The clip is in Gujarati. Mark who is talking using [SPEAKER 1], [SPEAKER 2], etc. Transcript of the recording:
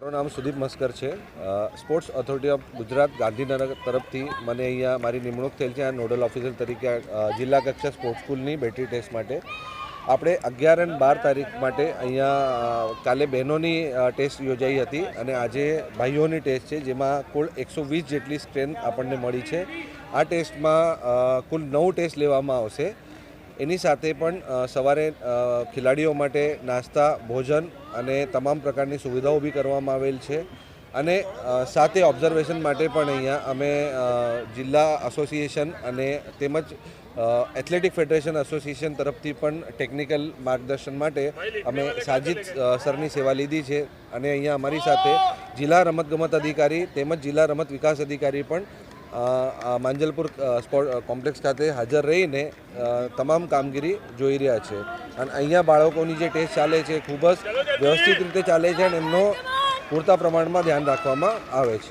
[SPEAKER 1] મારું નામ સુદીપ મસ્કર છે. Sports authority of Gujarat Gandhinagar તરફથી મને અહીંયા મારી નિમણૂક થયેલ છે નોડલ ઓફિસર તરીકે જિલ્લા કક્ષા સ્પોર્ટ્સ સ્કૂલની બેટરી ટેસ્ટ માટે. આપણે 11 અને 12 તારીખ માટે અહીંયા કાલે બહેનોની ટેસ્ટ યોજાઈ હતી અને આજે ભાઈઓની ટેસ્ટ છે, જેમાં કુલ 120 જેટલી સ્ટ્રેન્થ આપણને મળી છે. આ ટેસ્ટમાં કુલ 9 ટેસ્ટ લેવામાં આવશે. એની સાથે પણ સવારે ખેલાડીઓ માટે નાસ્તા, ભોજન અને તમામ પ્રકારની સુવિધાઓ ઊભી કરવામાં આવેલ છે. અને સાથે ઓબ્ઝર્વેશન માટે પણ અહીંયા અમે જિલ્લા એસોસિએશન અને તેમજ એથ્લેટિક ફેડરેશન એસોસિએશન તરફથી પણ ટેકનિકલ માર્ગદર્શન માટે અમે સાજિદ સરની સેવા લીધી છે. અને અહીંયા અમારી સાથે જિલ્લા રમતગમત અધિકારી તેમજ જિલ્લા રમત વિકાસ અધિકારી પણ માંજલપુર સ્પોર્ટ કોમ્પ્લેક્સ ખાતે હાજર રહીને તમામ કામગીરી જોઈ રહ્યા છે. અને અહીંયા બાળકોની જે ટેસ્ટ ચાલે છે ખૂબ જ વ્યવસ્થિત રીતે ચાલે છે અને એમનો પૂરતા પ્રમાણમાં ધ્યાન રાખવામાં આવે છે.